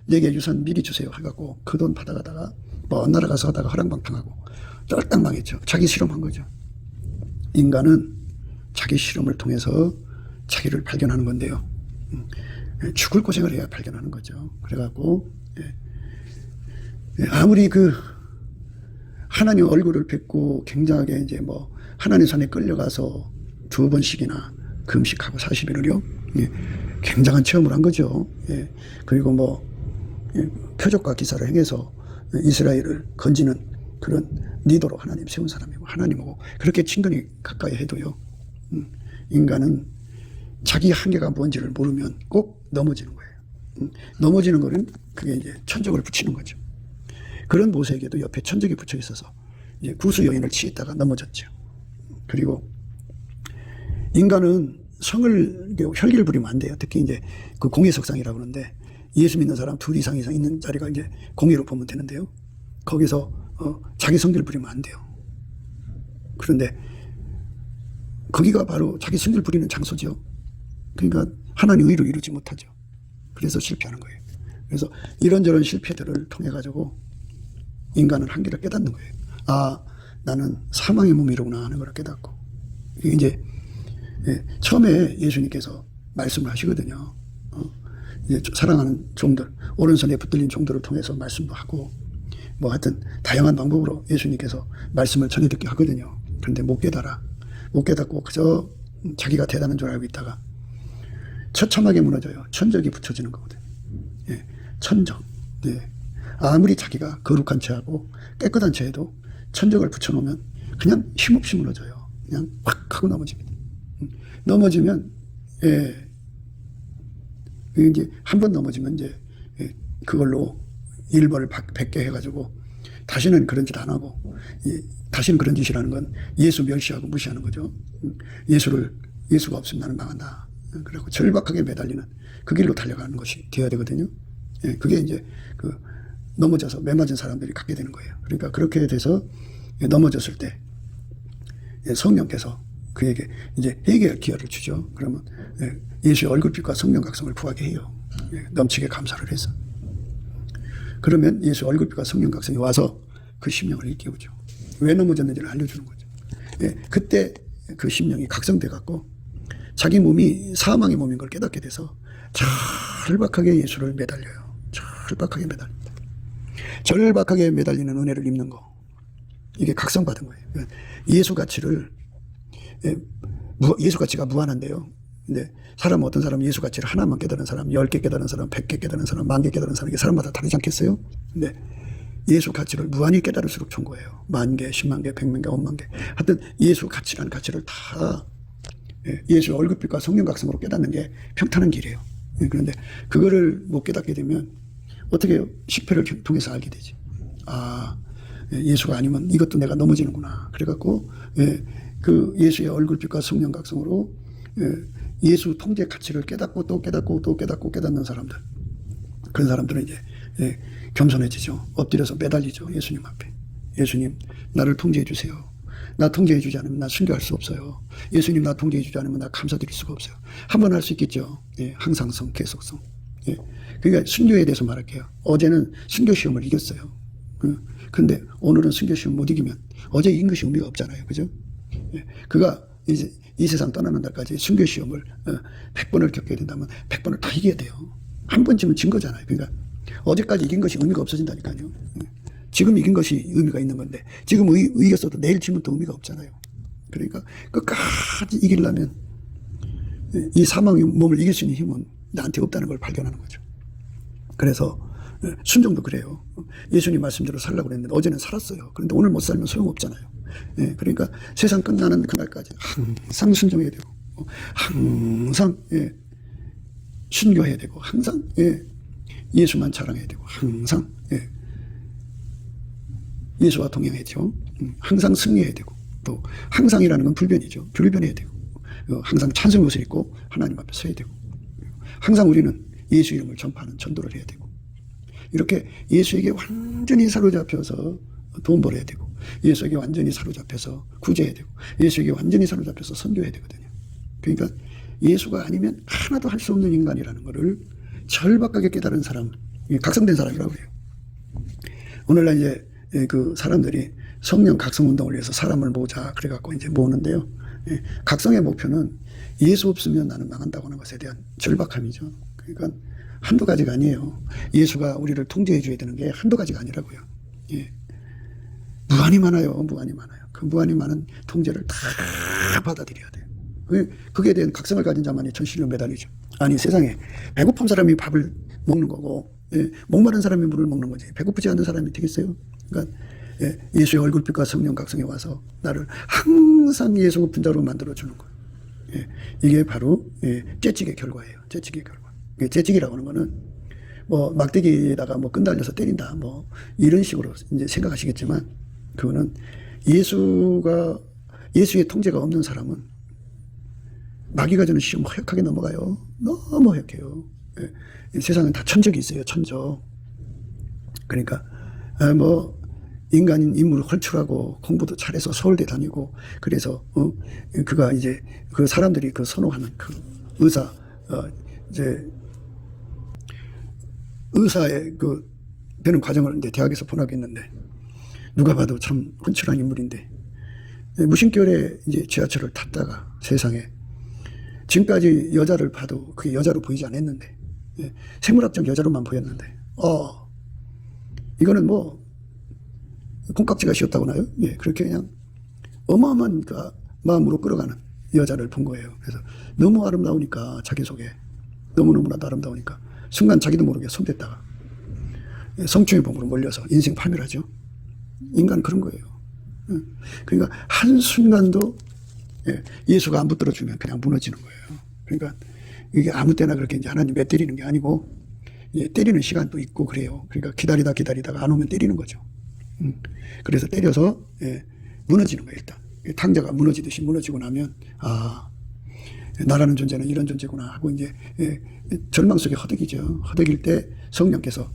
Speaker 1: 내게 유산 미리 주세요 해갖고 그 돈 받아가다가 먼 나라 가서 하다가 허랑방탕하고 쫄딱 망했죠. 자기 실험한 거죠. 인간은 자기 실험을 통해서 자기를 발견하는 건데요. 죽을 고생을 해야 발견하는 거죠. 그래갖고 아무리 그 하나님 얼굴을 뵙고 굉장하게 이제 뭐 하나님 산에 끌려가서 2번씩이나 금식하고 40일을요. 굉장한 체험을 한 거죠. 그리고 뭐 표적과 기사를 행해서 이스라엘을 건지는 그런 리더로 하나님 세운 사람이고 하나님하고 그렇게 친근히 가까이 해도요. 인간은 자기 한계가 뭔지를 모르면 꼭 넘어지는 거예요. 넘어지는 거는 그게 이제 천적을 붙이는 거죠. 그런 모세에게도 옆에 천적이 붙여 있어서 이제 구수 여인을 취했다가 넘어졌죠. 그리고 인간은 성을 혈기를 부리면 안 돼요. 특히 이제 그 공의석상이라고 그러는데 예수 믿는 사람 2 이상 있는 자리가 이제 공의로 보면 되는데요. 거기서 자기 성기를 부리면 안 돼요. 그런데 거기가 바로 자기 성기를 부리는 장소죠. 그러니까 하나님 의를 이루지 못하죠. 그래서 실패하는 거예요. 그래서 이런저런 실패들을 통해 가지고 인간은 한계를 깨닫는 거예요. 아, 나는 사망의 몸이로구나 하는 걸 깨닫고 이게 이제 처음에 예수님께서 말씀을 하시거든요. 이제 사랑하는 종들, 오른손에 붙들린 종들을 통해서 말씀도 하고 뭐 하여튼 다양한 방법으로 예수님께서 말씀을 전해 듣게 하거든요. 그런데 못 깨달아. 못 깨닫고 그저 자기가 대단한 줄 알고 있다가 처참하게 무너져요. 천적이 붙여지는 거거든요. 천적. 아무리 자기가 거룩한 채하고 깨끗한 채해도 천적을 붙여놓으면 그냥 힘없이 무너져요. 그냥 확 하고 넘어집니다. 넘어지면 이제 한 번 넘어지면 이제 그걸로 일벌을 100개 해가지고 다시는 그런 짓 안 하고 다시는 그런 짓이라는 건 예수 멸시하고 무시하는 거죠. 예수가 없으면 나는 망한다. 그리고 절박하게 매달리는 그 길로 달려가는 것이 되어야 되거든요. 그게 이제 그 넘어져서 매맞은 사람들이 갖게 되는 거예요. 그러니까 그렇게 돼서 넘어졌을 때 성령께서 그에게 이제 회개할 기회를 주죠. 그러면 예수의 얼굴빛과 성령 각성을 구하게 해요. 넘치게 감사를 해서. 그러면 예수 얼굴빛과 성령 각성이 와서 그 심령을 일깨우죠. 왜 넘어졌는지를 알려주는 거죠. 그때 그 심령이 각성돼 갖고 자기 몸이 사망의 몸인 걸 깨닫게 돼서 절박하게 예수를 매달려요. 절박하게 매달립니다. 절박하게 매달리는 은혜를 입는 거. 이게 각성받은 거예요. 예수 가치를 예수 가치가 무한한데요. 근데 어떤 사람은 예수 가치를 하나만 깨달은 사람, 10개 깨달은 사람, 100개 깨달은 사람, 10,000개 깨달은 사람, 이게 사람마다 다르지 않겠어요? 근데 예수 가치를 무한히 깨달을수록 좋은 거예요. 10,000개, 100,000개, 100만 개, 50,000개. 하여튼 예수 가치라는 가치를 다 예수 얼굴빛과 성령 각성으로 깨닫는 게 평탄한 길이에요. 그런데 그거를 못 깨닫게 되면 어떻게 해요? 식표를 통해서 알게 되지. 아, 예수가 아니면 이것도 내가 넘어지는구나. 그래갖고 그 예수의 얼굴빛과 성령 각성으로 예수 통제 가치를 깨닫고 또 깨닫고 또 깨닫고 깨닫는 사람들, 그런 사람들은 이제 겸손해지죠. 엎드려서 매달리죠. 예수님 앞에. 예수님, 나를 통제해 주세요. 나 통제해 주지 않으면 나 순교할 수 없어요. 예수님, 나 통제해 주지 않으면 나 감사드릴 수가 없어요. 한 번 할 수 있겠죠. 항상성, 계속성. 그러니까 순교에 대해서 말할게요. 어제는 순교 시험을 이겼어요. 근데 오늘은 순교 시험 못 이기면 어제 이긴 것이 의미가 없잖아요. 그죠? 그가 이제 이 세상 떠나는 날까지 순교 시험을 100번을 겪게 된다면 100번을 다 이겨야 돼요. 한 번쯤은 진 거잖아요. 그러니까 어제까지 이긴 것이 의미가 없어진다니까요. 지금 이긴 것이 의미가 있는 건데 지금 이겼어도 내일 지면 또 의미가 없잖아요. 그러니까 끝까지 이기려면 이 사망의 몸을 이길 수 있는 힘은 나한테 없다는 걸 발견하는 거죠. 그래서 순종도 그래요. 예수님 말씀대로 살라고 그랬는데 어제는 살았어요. 그런데 오늘 못 살면 소용없잖아요. 그러니까 세상 끝나는 그날까지 항상 순종해야 되고 항상 순교해야 되고 항상 예수만 자랑해야 되고 항상 예수와 동행해야죠. 항상 승리해야 되고 또 항상이라는 건 불변이죠. 불변해야 되고 항상 찬송의 옷을 입고 하나님 앞에 서야 되고 항상 우리는 예수 이름을 전파하는 전도를 해야 되고 이렇게 예수에게 완전히 사로잡혀서 돈 벌어야 되고 예수에게 완전히 사로잡혀서 구제해야 되고 예수에게 완전히 사로잡혀서 선교해야 되거든요. 그러니까 예수가 아니면 하나도 할 수 없는 인간이라는 것을 절박하게 깨달은 사람, 각성된 사람이라고 해요. 오늘날 이제 그 사람들이 성령 각성 운동을 위해서 사람을 모으자 그래갖고 이제 모으는데요. 각성의 목표는 예수 없으면 나는 망한다고 하는 것에 대한 절박함이죠. 그러니까 한두 가지가 아니에요. 예수가 우리를 통제해 줘야 되는 게 한두 가지가 아니라고요. 무한히 많아요. 무한히 많아요. 그 무한히 많은 통제를 다 받아들여야 돼요. 그게 대한 각성을 가진 자만이 전신을 매달리죠. 아니 세상에 배고픈 사람이 밥을 먹는 거고 목마른 사람이 물을 먹는 거지 배고프지 않은 사람이 되겠어요? 그러니까 예수의 얼굴빛과 성령 각성에 와서 나를 항상 예수 고픈 자로 만들어주는 거예요. 이게 바로 째찍의 결과예요. 째찍의 결과. 째찍이라고 하는 거는 뭐 막대기에다가 뭐 끈 달려서 때린다 뭐 이런 식으로 이제 생각하시겠지만 그거는 예수의 통제가 없는 사람은 마귀가 주는 시험 허약하게 넘어가요. 너무 허약해요. 세상은 다 천적이 있어요. 천적. 그러니까 뭐 인간인 인물을 헐출하고 공부도 잘해서 서울대 다니고 그래서 그가 이제 그 사람들이 그 선호하는 그 의사 이제 의사의 그 되는 과정을 이제 대학에서 번역했는데 누가 봐도 참 훤칠한 인물인데 무심결에 이제 지하철을 탔다가 세상에 지금까지 여자를 봐도 그게 여자로 보이지 않았는데 생물학적 여자로만 보였는데 이거는 뭐 콩깍지가 씌었다고 하나요? 그렇게 그냥 어마어마한 그 마음으로 끌어가는 여자를 본 거예요. 그래서 너무 아름다우니까 자기 속에 너무너무나도 아름다우니까 순간 자기도 모르게 손댔다가 성추행 범으로 몰려서 인생 파멸하죠. 인간은 그런 거예요. 그러니까 한순간도 예수가 안 붙들어주면 그냥 무너지는 거예요. 그러니까 이게 아무 때나 그렇게 이제 하나님 매 때리는 게 아니고 때리는 시간도 있고 그래요. 그러니까 기다리다가 안 오면 때리는 거죠. 그래서 때려서 무너지는 거예요. 일단 탕자가 무너지듯이 무너지고 나면 나라는 존재는 이런 존재구나 하고 이제 절망 속에 허덕이죠. 허덕일 때 성령께서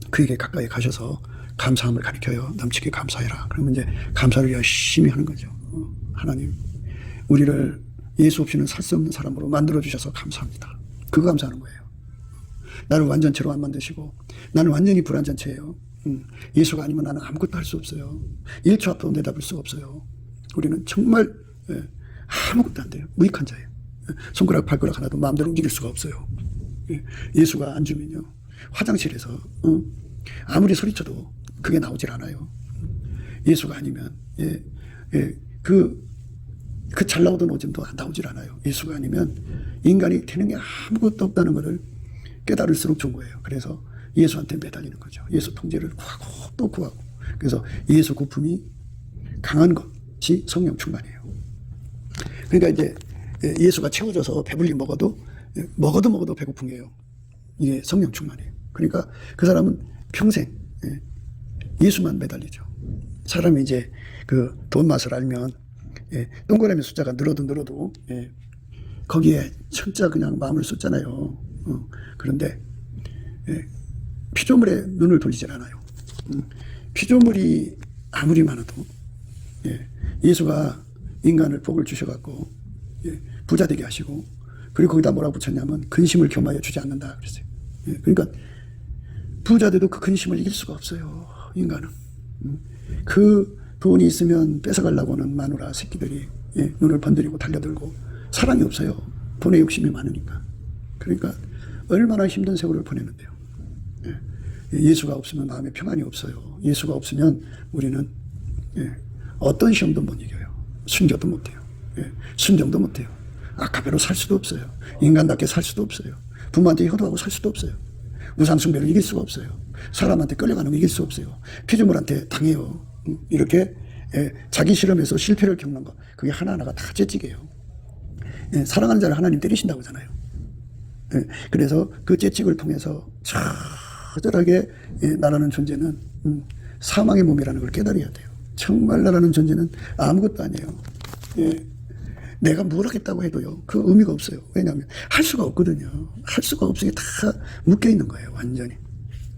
Speaker 1: 그에게 가까이 가셔서 감사함을 가르쳐요. 넘치게 감사해라. 그러면 이제 감사를 열심히 하는 거죠. 하나님 우리를 예수 없이는 살 수 없는 사람으로 만들어주셔서 감사합니다. 그거 감사하는 거예요. 나를 완전체로 안 만드시고 나는 완전히 불완전체예요. 예수가 아니면 나는 아무것도 할 수 없어요. 1초 앞도 내다볼 수가 없어요. 우리는 정말 아무것도 안 돼요. 무익한 자예요. 손가락 발가락 하나도 마음대로 움직일 수가 없어요. 예수가 안 주면요 화장실에서 아무리 소리쳐도 그게 나오질 않아요. 예수가 아니면 그 잘 나오던 오줌도 안 나오질 않아요. 예수가 아니면 인간이 되는 게 아무것도 없다는 것을 깨달을수록 좋은 거예요. 그래서 예수한테 매달리는 거죠. 예수 통제를 구하고 또 구하고. 그래서 예수 고품이 강한 것이 성령 충만이에요. 그러니까 이제 예수가 채워져서 배불리 먹어도 배고픈 게요. 이게 성령 충만이에요. 그러니까 그 사람은 평생 예수만 매달리죠. 사람이 이제 그 돈 맛을 알면 동그라미 숫자가 늘어도 거기에 진짜 그냥 마음을 쏟잖아요. 그런데 피조물에 눈을 돌리질 않아요. 피조물이 아무리 많아도 예수가 인간을 복을 주셔갖고 부자 되게 하시고, 그리고 거기다 뭐라고 붙였냐면 근심을 겸하여 주지 않는다 그랬어요. 그러니까 부자 돼도 그 근심을 이길 수가 없어요, 인간은. 그 돈이 있으면 뺏어가려고 하는 마누라 새끼들이 눈을 번드리고 달려들고, 사랑이 없어요. 돈에 욕심이 많으니까. 그러니까 얼마나 힘든 세월을 보내는데요. 예수가 없으면 마음에 평안이 없어요. 예수가 없으면 우리는 어떤 시험도 못 이겨요. 순교도 못해요. 순정도 못해요. 아까배로 살 수도 없어요. 인간답게 살 수도 없어요. 부모한테 효도하고 살 수도 없어요. 우상숭배를 이길 수가 없어요. 사람한테 끌려가는 거 이길 수 없어요. 피조물한테 당해요. 이렇게 자기 실험에서 실패를 겪는 거, 그게 하나하나가 다 재직이에요. 사랑하는 자를 하나님 때리신다고 하잖아요. 그래서 그 재직을 통해서 처절하게 나라는 존재는 사망의 몸이라는 걸 깨달아야 돼요. 정말 나라는 존재는 아무것도 아니에요. 내가 뭘 하겠다고 해도요, 그 의미가 없어요. 왜냐하면 할 수가 없거든요. 할 수가 없으니 다 묶여 있는 거예요, 완전히.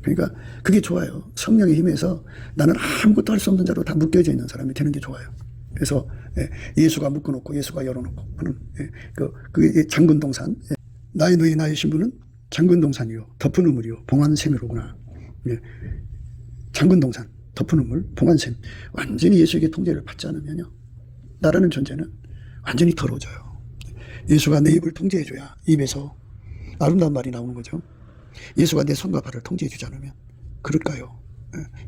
Speaker 1: 그러니까 그게 좋아요. 성령의 힘에서 나는 아무것도 할 수 없는 자로 다 묶여져 있는 사람이 되는 게 좋아요. 그래서 예수가 묶어놓고 예수가 열어놓고 하는 그 장근동산. 나의 너희 나의 신부는 장근동산이요 덮은 우물이요 봉안샘이로구나. 장근동산, 덮은 우물, 봉안샘. 완전히 예수에게 통제를 받지 않으면요, 나라는 존재는 완전히 더러워져요. 예수가 내 입을 통제해줘야 입에서 아름다운 말이 나오는 거죠. 예수가 내 손과 발을 통제해주지 않으면 그럴까요?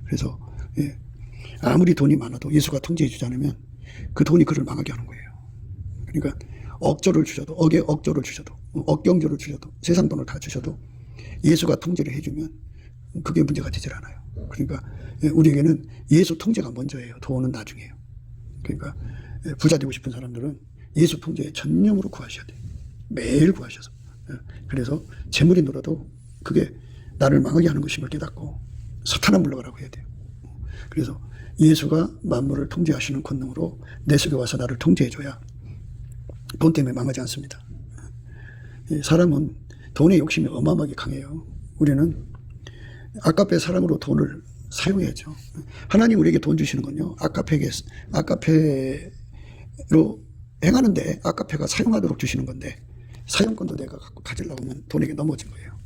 Speaker 1: 그래서 아무리 돈이 많아도 예수가 통제해주지 않으면 그 돈이 그를 망하게 하는 거예요. 그러니까 억조를 주셔도, 억조를 주셔도, 억경조를 주셔도, 세상 돈을 다 주셔도 예수가 통제를 해주면 그게 문제가 되질 않아요. 그러니까 우리에게는 예수 통제가 먼저예요. 돈은 나중이에요. 그러니까 부자 되고 싶은 사람들은 예수 통제에 전념으로 구하셔야 돼요. 매일 구하셔서. 그래서 재물이 늘어도 그게 나를 망하게 하는 것임을 깨닫고 사탄아 물러가라고 해야 돼요. 그래서 예수가 만물을 통제하시는 권능으로 내 속에 와서 나를 통제해줘야 돈 때문에 망하지 않습니다. 사람은 돈의 욕심이 어마어마하게 강해요. 우리는 아까페 사람으로 돈을 사용해야죠. 하나님 우리에게 돈 주시는 건요, 아까페로 행하는데 아까페가 사용하도록 주시는 건데, 사용권도 내가 갖고 가지려고 하면 돈에게 넘어진 거예요.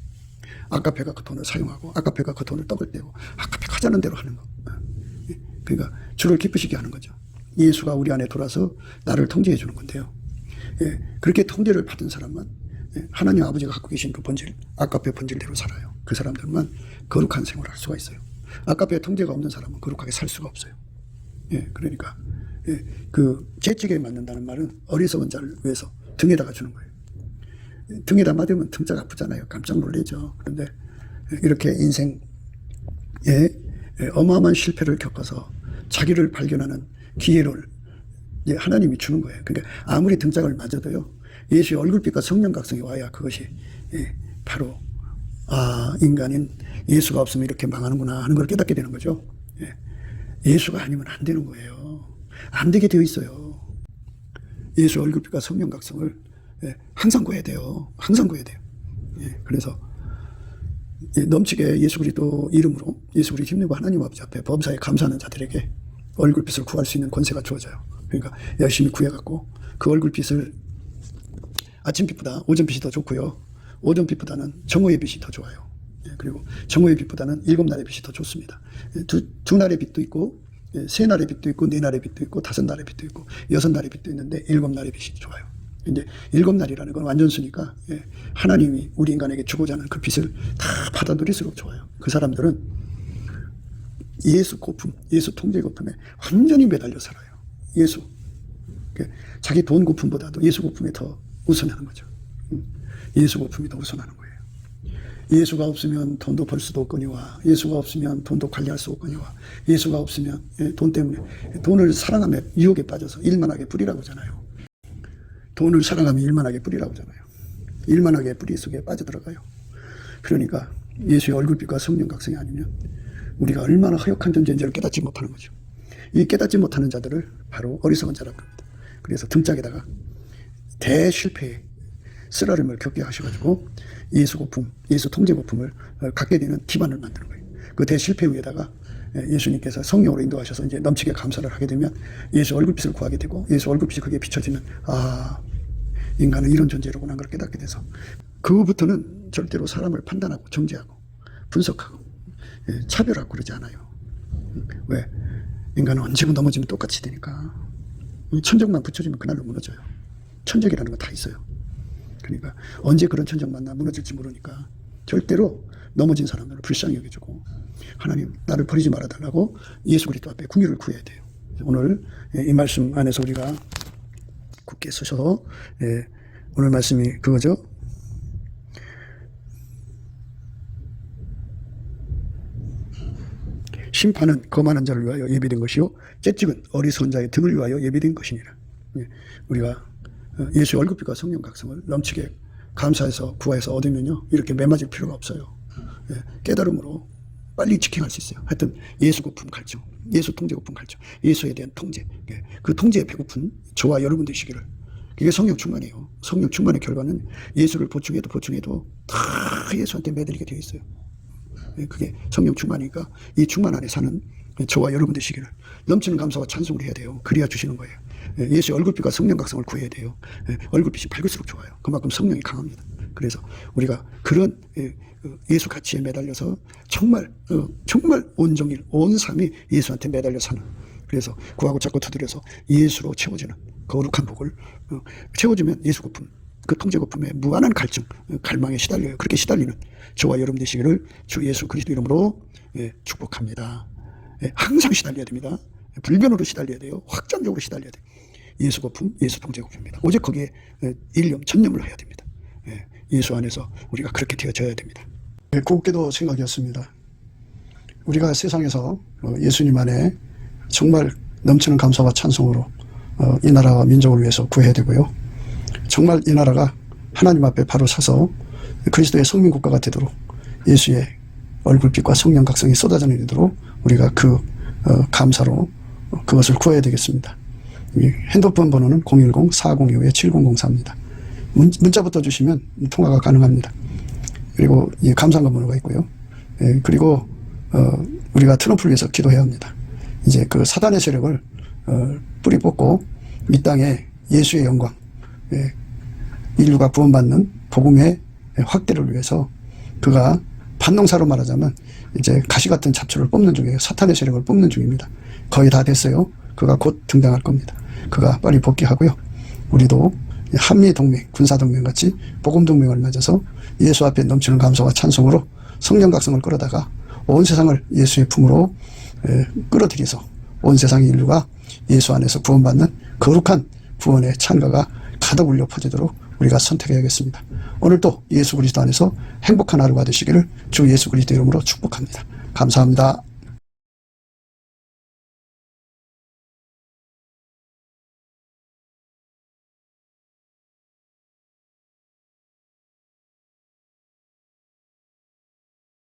Speaker 1: 아까페가 그 돈을 사용하고 아까페가 그 돈을 떡을 떼고 아까페가 하자는 대로 하는 거. 그러니까 주를 기쁘시게 하는 거죠. 예수가 우리 안에 돌아서 나를 통제해 주는 건데요. 그렇게 통제를 받은 사람만 하나님 아버지가 갖고 계신 그 본질, 아까페 본질대로 살아요. 그 사람들만 거룩한 생활을 할 수가 있어요. 아까페 통제가 없는 사람은 거룩하게 살 수가 없어요. 그러니까 그 재직에 맞는다는 말은 어리석은 자를 위해서 등에다가 주는 거예요. 등에다 맞으면 등자가 아프잖아요. 깜짝 놀라죠. 그런데 이렇게 인생에 어마어마한 실패를 겪어서 자기를 발견하는 기회를 하나님이 주는 거예요. 그러니까 아무리 등짝을 맞아도요, 예수의 얼굴빛과 성령 각성이 와야 그것이 바로 인간인 예수가 없으면 이렇게 망하는구나 하는 걸 깨닫게 되는 거죠. 예수가 아니면 안 되는 거예요. 안 되게 되어 있어요. 예수 얼굴빛과 성령 각성을 항상 구해야 돼요. 항상 구해야 돼요. 그래서 넘치게 예수 그리스도 이름으로 예수 그리스도 힘내고 하나님 아버지 앞에 범사에 감사하는 자들에게 얼굴빛을 구할 수 있는 권세가 주어져요. 그러니까 열심히 구해갖고 그 얼굴빛을, 아침빛보다 오전빛이 더 좋고요, 오전빛보다는 정오의 빛이 더 좋아요. 그리고 정오의 빛보다는 7날의 빛이 더 좋습니다. 두 날의 빛도 있고, 3날의 빛도 있고, 4날의 빛도 있고, 5날의 빛도 있고, 6날의 빛도 있는데 7날의 빛이 좋아요. 이제 7날이라는 건 완전수니까 하나님이 우리 인간에게 주고자 하는 그 빛을 다 받아 누릴수록 좋아요. 그 사람들은 예수 고품, 예수 통제 고품에 완전히 매달려 살아요. 예수. 자기 돈 고품보다도 예수 고품이 더 우선하는 거죠. 예수 고품이 더 우선하는 거예요. 예수가 없으면 돈도 벌 수도 없거니와, 예수가 없으면 돈도 관리할 수 없거니와, 예수가 없으면 돈 때문에, 돈을 사랑하면 유혹에 빠져서 일만하게 뿌리라고 하잖아요. 돈을 사랑하면 일만하게 뿌리라고 하잖아요. 일만하게 뿌리 속에 빠져들어가요. 그러니까 예수의 얼굴빛과 성령 각성이 아니면 우리가 얼마나 허역한 존재인지를 깨닫지 못하는 거죠. 이 깨닫지 못하는 자들을 바로 어리석은 자라고 합니다. 그래서 등짝에다가 대실패의 쓰라림을 겪게 하셔가지고 예수 고품, 예수 통제 고품을 갖게 되는 기반을 만드는 거예요. 그 대실패 위에다가 예수님께서 성령으로 인도하셔서 이제 넘치게 감사를 하게 되면 예수 얼굴빛을 구하게 되고 예수 얼굴빛이 그게 비춰지면 인간은 이런 존재로구나 걸 깨닫게 돼서 그 후부터는 절대로 사람을 판단하고 정죄하고 분석하고 차별하고 그러지 않아요. 왜? 인간은 언제고 넘어지면 똑같이 되니까. 천적만 붙여주면 그날로 무너져요. 천적이라는 거 다 있어요. 그러니까 언제 그런 천적 만나 무너질지 모르니까 절대로 넘어진 사람들을 불쌍히 여겨주고 하나님 나를 버리지 말아달라고 예수 그리스도 앞에 긍휼을 구해야 돼요. 오늘 이 말씀 안에서 우리가 굳게 서서 오늘 말씀이 그거죠. 심판은 거만한 자를 위하여 예비된 것이요 채찍은 어리석은 자의 등을 위하여 예비된 것이니라. 우리가 예수의 얼굴빛과 성령 각성을 넘치게 감사해서 구하여서 얻으면요 이렇게 매맞을 필요가 없어요. 깨달음으로 빨리 직행할 수 있어요. 하여튼 예수 고품 갈증, 예수 통제 고품 갈증, 예수에 대한 통제, 그 통제에 배고픈 저와 여러분 되시기를. 그게 성령 충만이에요. 성령 충만의 결과는 예수를 보충해도 다 예수한테 매달리게 되어 있어요. 그게 성령 충만이니까 이 충만 안에 사는 저와 여러분 되시기를. 넘치는 감사와 찬송을 해야 돼요. 그래야 주시는 거예요. 예수의 얼굴빛과 성령 각성을 구해야 돼요. 얼굴빛이 밝을수록 좋아요. 그만큼 성령이 강합니다. 그래서 우리가 그런 예수 가치에 매달려서 정말 온종일 온 삶이 예수한테 매달려 사는, 그래서 구하고 찾고 두드려서 예수로 채워지는 거룩한 복을 채워주면 예수 고품, 그 통제 고품에 무한한 갈증, 갈망에 시달려요. 그렇게 시달리는 저와 여러분 되시기를 주 예수 그리스도 이름으로 축복합니다. 항상 시달려야 됩니다. 불변으로 시달려야 돼요. 확장적으로 시달려야 돼요. 예수 고품, 예수 통제 고품입니다. 오직 거기에 일념, 전념을 해야 됩니다. 예수 안에서 우리가 그렇게 되어져야 됩니다. 곱게도 생각이었습니다. 우리가 세상에서 예수님 안에 정말 넘치는 감사와 찬송으로 이 나라와 민족을 위해서 구해야 되고요. 정말 이 나라가 하나님 앞에 바로 서서 그리스도의 성민국가가 되도록 예수의 얼굴빛과 성령 각성이 쏟아져 내리도록 우리가 그 감사로 그것을 구해야 되겠습니다. 핸드폰 번호는 010-4025-7004입니다. 문자부터 주시면 통화가 가능합니다. 그리고 이 감사한가 번호가 있고요. 그리고 우리가 트럼프를 위해서 기도해야 합니다. 이제 그 사단의 세력을 뿌리 뽑고 이 땅에 예수의 영광, 인류가 구원받는 복음의 확대를 위해서 그가 반농사로 말하자면 이제 가시 같은 잡초를 뽑는 중이에요. 사탄의 세력을 뽑는 중입니다. 거의 다 됐어요. 그가 곧 등장할 겁니다. 그가 빨리 복귀하고요. 우리도 한미동맹, 군사동맹 같이 복음동맹을 맺어서 예수 앞에 넘치는 감사와 찬송으로 성령 각성을 끌어다가 온 세상을 예수의 품으로 끌어들여서 온 세상의 인류가 예수 안에서 구원받는 거룩한 구원의 찬가가 가득 울려 퍼지도록 우리가 선택해야겠습니다. 오늘도 예수 그리스도 안에서 행복한 하루가 되시기를 주 예수 그리스도 이름으로 축복합니다. 감사합니다.